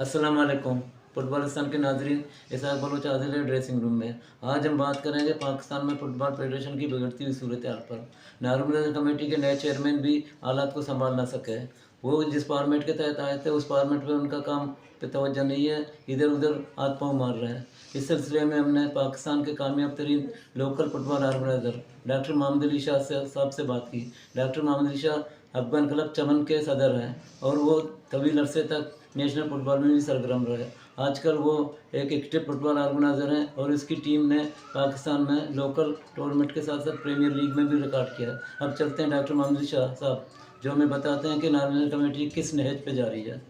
अस्सलाम वालेकुम। फुटबॉलिस्तान के नाजरीन, इसाक बलोच हाजिर है ड्रेसिंग रूम में। आज हम बात करेंगे पाकिस्तान में फुटबॉल फेडरेशन की बिगड़ती हुई सूरत हाल पर। नार्मल कमेटी के नए चेयरमैन भी हालात को संभाल ना सके। वो जिस फॉर्मेट के तहत आए थे उस फॉर्मेट में उनका काम पे तवज्जो नहीं है, इधर उधर हाथ पाँव मार रहे हैं। इस सिलसिले में हमने पाकिस्तान के कामयाब तरीन local football organiser doctor Mohammad Ali Shah साहब से बात की। डॉक्टर मोहम्मद अली शाह अफगान क्लब चमन के सदर हैं और वो तवील अरसे तक नेशनल फुटबॉल में भी सरगर्म रहे। आजकल वो एक एक्टिव फुटबॉल ऑर्गेनाइजर हैं और इसकी टीम ने पाकिस्तान में लोकल टूर्नामेंट के साथ साथ प्रीमियर लीग में भी रिकॉर्ड किया है। अब चलते हैं डॉक्टर मोहम्मद अली शाह साहब, जो हमें बताते हैं कि नार्मल कमेटी किस नहज पे जा रही है।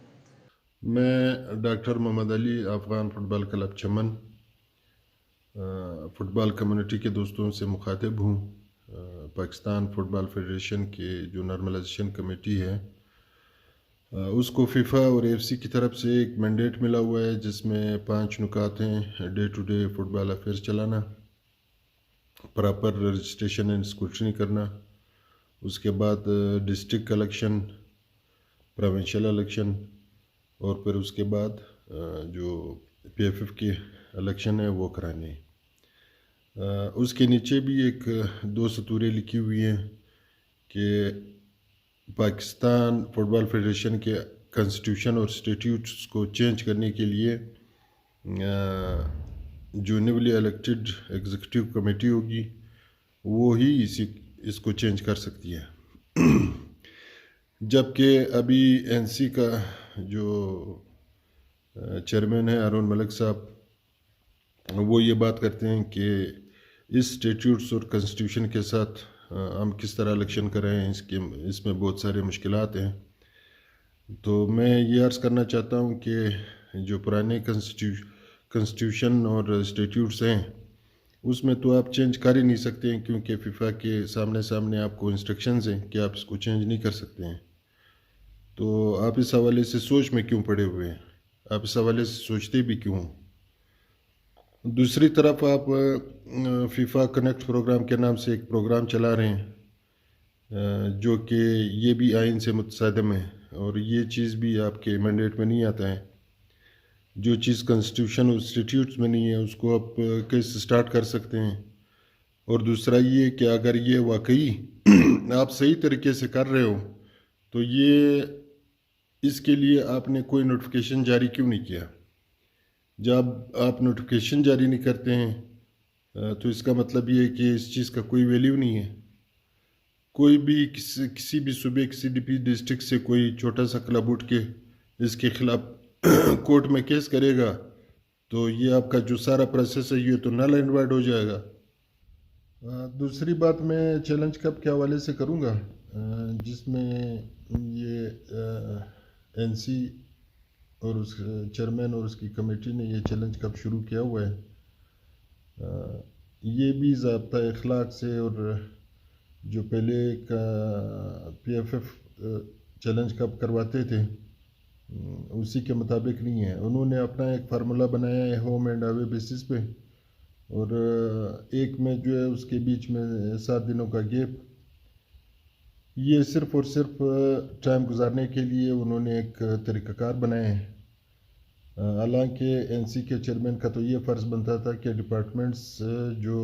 मैं doctor Mohammad Ali Afghan football club Chaman football community के दोस्तों से मुखातिब हूँ। पाकिस्तान फ़ुटबॉल फेडरेशन के जो नॉर्मलाइजेशन कमेटी है उसको फ़िफ़ा और एफसी की तरफ से एक मैंडेट मिला हुआ है जिसमें 5 नुकात हैं। Day to day football affairs चलाना, प्रॉपर रजिस्ट्रेशन एंड स्क्रूटनी करना, उसके बाद डिस्ट्रिक्ट इलेक्शन, प्रोविंशियल इलेक्शन और फिर उसके बाद जो पीएफएफ के इलेक्शन है वो कराने हैं। उसके नीचे भी एक 2 सतूरें लिखी हुई हैं कि पाकिस्तान फुटबॉल फेडरेशन के कॉन्स्टिट्यूशन और स्टैट्यूट्स को चेंज करने के लिए जो न्यूली इलेक्टेड एग्जीक्यूटिव कमेटी होगी वो ही इसको चेंज कर सकती है। जबकि अभी एनसी का जो चेयरमैन है अरुण मलिक साहब, वो ये बात करते हैं कि इस स्टैट्यूट्स और कॉन्स्टिट्यूशन के साथ हम किस तरह इलेक्शन कर रहे हैं, इसमें बहुत सारे मुश्किलात हैं। तो मैं ये अर्ज़ करना चाहता हूँ कि जो पुराने कॉन्स्टिट्यूशन और स्टैट्यूट्स हैं उसमें तो आप चेंज कर ही नहीं सकते हैं, क्योंकि फ़िफ़ा के सामने आपको इंस्ट्रक्शंस हैं कि आप इसको चेंज नहीं कर सकते हैं। तो आप इस हवाले से सोच में क्यों पड़े हुए हैं, आप इस हवाले से सोचते भी क्यों? दूसरी तरफ आप फ़िफ़ा कनेक्ट प्रोग्राम के नाम से एक प्रोग्राम चला रहे हैं जो कि ये भी आइन से मुतसादिम है और ये चीज़ भी आपके मैंडेट में नहीं आता है। जो चीज़ कॉन्स्टिट्यूशन और स्टैट्यूट्स में नहीं है उसको आप कैसे स्टार्ट कर सकते हैं? और दूसरा ये कि अगर ये वाकई आप सही तरीके से कर रहे हो तो ये इसके लिए आपने कोई नोटिफिकेशन जारी क्यों नहीं किया? जब आप नोटिफिकेशन जारी नहीं करते हैं तो इसका मतलब ये है कि इस चीज़ का कोई वैल्यू नहीं है। कोई भी किसी भी सूबे, किसी भी डिस्ट्रिक्ट से कोई छोटा सा क्लब उठ के इसके खिलाफ कोर्ट में केस करेगा तो ये आपका जो सारा प्रोसेस है ये तो नल एंड वाइड हो जाएगा। दूसरी बात मैं चैलेंज कप के हवाले से करूँगा जिसमें ये एनसी और उस चेयरमैन और उसकी कमेटी ने ये चैलेंज कब शुरू किया हुआ है। ये भी ज़ाब्ता अखलाक से और जो पहले का पीएफएफ चैलेंज कब करवाते थे उसी के मुताबिक नहीं है। उन्होंने अपना एक फार्मूला बनाया है होम एंड अवे बेसिस पे, और एक में जो है उसके बीच में 7 दिनों का गैप, ये सिर्फ़ और सिर्फ टाइम गुजारने के लिए उन्होंने एक तरीक़ाकार बनाए हैं। हालांकि एनसी के चेयरमैन का तो ये फ़र्ज़ बनता था कि डिपार्टमेंट्स जो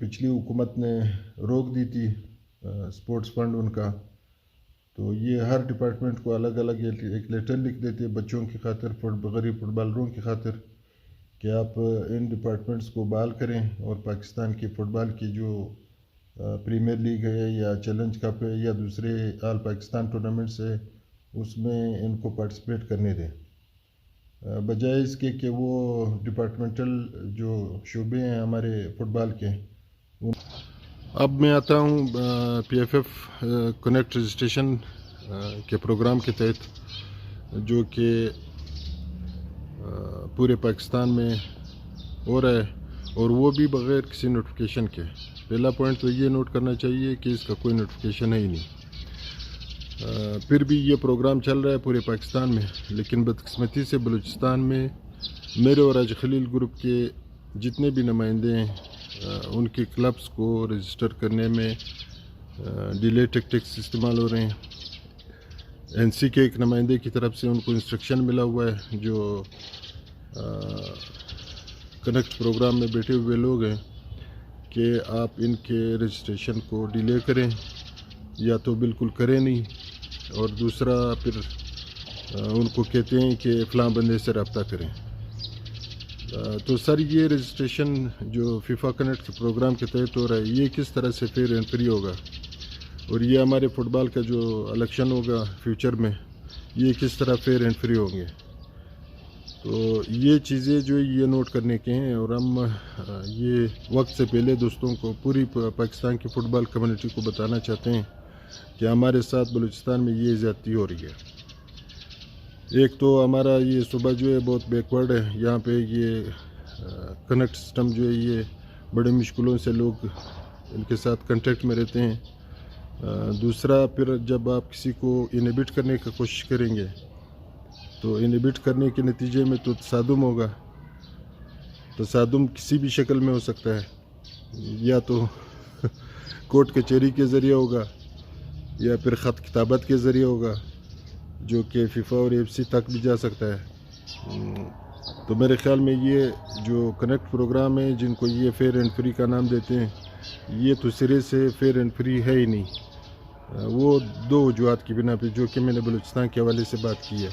पिछली हुकूमत ने रोक दी थी स्पोर्ट्स फंड उनका, तो ये हर डिपार्टमेंट को अलग अलग एक लेटर लिख देते बच्चों की खातिर, गरीब फुटबॉलरों की खातिर, कि आप इन डिपार्टमेंट्स को बहाल करें और पाकिस्तान की फ़ुटबॉल की जो प्रीमियर लीग है या चैलेंज कप है या दूसरे ऑल पाकिस्तान टूर्नामेंट्स है उसमें इनको पार्टिसिपेट करने दें, बजाय इसके कि वो डिपार्टमेंटल जो शोबे हैं हमारे फ़ुटबॉल के। अब मैं आता हूँ पीएफएफ कनेक्ट रजिस्ट्रेशन के प्रोग्राम के तहत जो कि पूरे पाकिस्तान में हो रहा है, और वो भी बग़ैर किसी नोटिफिकेशन के। पहला पॉइंट तो ये नोट करना चाहिए कि इसका कोई नोटिफिकेशन है ही नहीं। फिर भी ये प्रोग्राम चल रहा है पूरे पाकिस्तान में, लेकिन बदकिस्मती से बलूचिस्तान में मेरे और आज खलील ग्रुप के जितने भी नुमाइंदे हैं उनके क्लब्स को रजिस्टर करने में डिले टैक्टिक्स इस्तेमाल हो रहे हैं। NC کے ایک نمائندے کی طرف سے ان کو انسٹرکشن ملا ہوا ہے جو کنیکٹ پروگرام میں بیٹھے ہوئے لوگ ہیں کہ آپ ان کے رجسٹریشن کو ڈیلے کریں یا تو بالکل کریں نہیں، اور دوسرا پھر ان کو کہتے ہیں کہ فلاں بندے سے رابطہ کریں۔ تو سر یہ رجسٹریشن جو فیفا کنیکٹ کے پروگرام کے تحت ہو رہا ہے یہ کس طرح سے فیئر اینڈ فری ہوگا، اور یہ ہمارے فٹ بال کا جو الیکشن ہوگا فیوچر میں یہ کس طرح فیئر اینڈ فری ہوں گے؟ تو یہ چیزیں جو یہ نوٹ کرنے کے ہیں، اور ہم یہ وقت سے پہلے دوستوں کو، پوری پاکستان کی فٹ بال کمیونٹی کو بتانا چاہتے ہیں کہ ہمارے ساتھ بلوچستان میں یہ زیادتی ہو رہی ہے۔ ایک تو ہمارا یہ صوبہ جو ہے بہت بیکورڈ ہے، یہاں پہ یہ کنیکٹ سسٹم جو ہے یہ بڑے مشکلوں سے لوگ ان کے ساتھ کنٹیکٹ میں رہتے ہیں۔ دوسرا پھر جب آپ کسی کو انہیبٹ کرنے کی کوشش کریں گے تو انہیبٹ کرنے کے نتیجے میں تو تصادم ہوگا۔ تصادم کسی بھی شکل میں ہو سکتا ہے، یا تو کورٹ کچہری کے ذریعے ہوگا یا پھر خط کتابت کے ذریعے ہوگا، جو کہ فیفا اور AFC تک بھی جا سکتا ہے۔ تو میرے خیال میں یہ جو کنیکٹ پروگرام ہے جن کو یہ فیئر اینڈ فری کا نام دیتے ہیں، یہ تو سرے سے فیئر اینڈ فری ہے ہی نہیں۔ وہ دو وجوہات کی بنا پہ جو کہ میں نے بلوچستان کے حوالے سے بات کی ہے،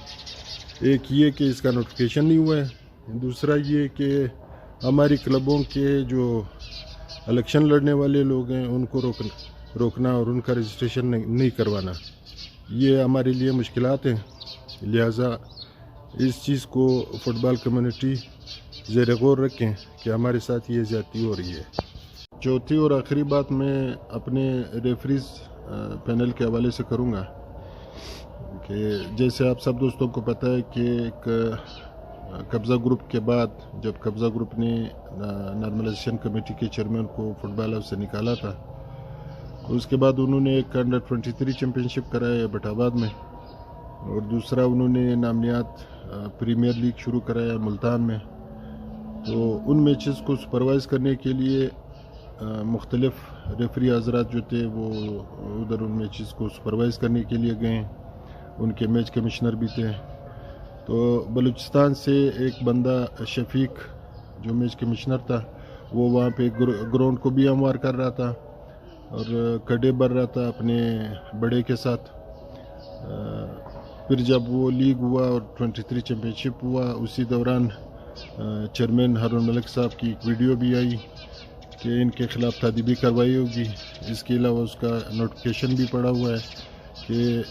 ایک یہ کہ اس کا نوٹیفیکیشن نہیں ہوا ہے، دوسرا یہ کہ ہماری کلبوں کے جو الیکشن لڑنے والے لوگ ہیں ان کو روکنا اور ان کا رجسٹریشن نہیں کروانا، یہ ہمارے لیے مشکلات ہیں۔ لہٰذا اس چیز کو فٹ بال کمیونٹی زیر غور رکھیں کہ ہمارے ساتھ یہ زیادتی ہو رہی ہے۔ چوتھی اور آخری بات میں اپنے ریفریز پینل کے حوالے سے کروں گا کہ جیسے آپ سب دوستوں کو پتہ ہے کہ ایک قبضہ گروپ کے بعد جب قبضہ گروپ نے نارملائزیشن کمیٹی کے چیئرمین کو فٹ بال ہاؤس سے نکالا تھا، اس کے بعد انہوں نے ایک انڈر 23 چیمپئن شپ کرایا ہے بٹ آباد میں، اور دوسرا انہوں نے نامنیات پریمیئر لیگ شروع کرایا ملتان میں۔ تو ان میچز کو سپروائز کرنے کے لیے مختلف ریفری حضرات جو تھے وہ ادھر ان میچز کو سپروائز کرنے کے لیے گئے، ان کے میچ کمشنر بھی تھے۔ تو بلوچستان سے ایک بندہ شفیق جو میچ کمشنر تھا وہ وہاں پہ گراؤنڈ کو بھی ہموار کر رہا تھا اور کڈے بھر رہا تھا اپنے بڑے کے ساتھ۔ پھر جب وہ لیگ ہوا اور 23 چیمپئن شپ ہوا، اسی دوران چیئرمین ہارون ملک صاحب کی ایک ویڈیو بھی آئی کہ ان کے خلاف تادیبی کارروائی ہوگی۔ اس کے علاوہ اس کا نوٹیفیکیشن بھی پڑا ہوا ہے کہ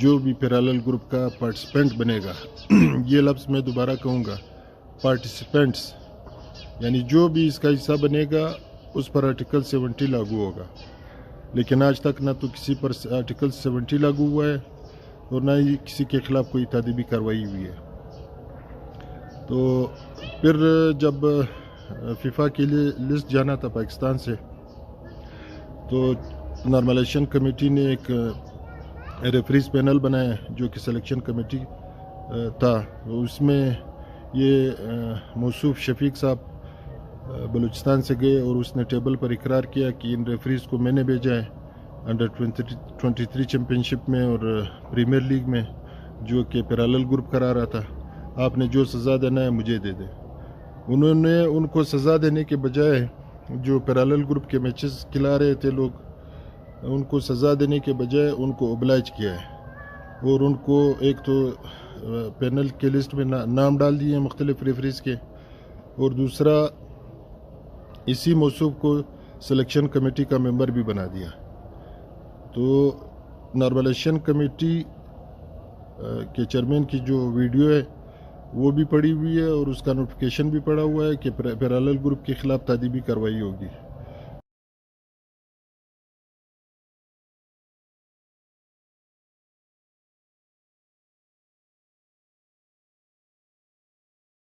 جو بھی پیرالل گروپ کا پارٹیسپینٹ بنے گا یہ لفظ میں دوبارہ کہوں گا، پارٹیسپینٹس، یعنی جو بھی اس کا حصہ بنے گا اس پر آرٹیکل 70 لاگو ہوگا۔ لیکن آج تک نہ تو کسی پر آرٹیکل 70 لاگو ہوا ہے اور نہ ہی کسی کے خلاف کوئی تادیبی کارروائی ہوئی ہے۔ تو پھر جب فیفا کے لیے لسٹ جانا تھا پاکستان سے، تو نارملائزیشن کمیٹی نے ایک ریفریز پینل بنایا جو کہ سلیکشن کمیٹی تھا۔ اس میں یہ موصوف شفیق صاحب بلوچستان سے گئے اور اس نے ٹیبل پر اقرار کیا کہ ان ریفریز کو میں نے بھیجا ہے انڈر 23 چیمپئن شپ میں اور پریمیئر لیگ میں، جو کہ پیرالل گروپ کرا رہا تھا، آپ نے جو سزا دینا ہے مجھے دے دیں۔ انہوں نے ان کو سزا دینے کے بجائے جو پیرالل گروپ کے میچز کھلا رہے تھے لوگ، ان کو سزا دینے کے بجائے ان کو اوبلائج کیا ہے، اور ان کو ایک تو پینل کے لسٹ میں نام ڈال دیے مختلف ریفریز کے، اور دوسرا اسی موصوف کو سلیکشن کمیٹی کا ممبر بھی بنا دیا۔ تو نارملائزیشن کمیٹی کے چیئرمین کی جو ویڈیو ہے وہ بھی پڑی ہوئی ہے اور اس کا نوٹیفیکیشن بھی پڑا ہوا ہے کہ پیرالل گروپ کے خلاف تادیبی کارروائی ہوگی۔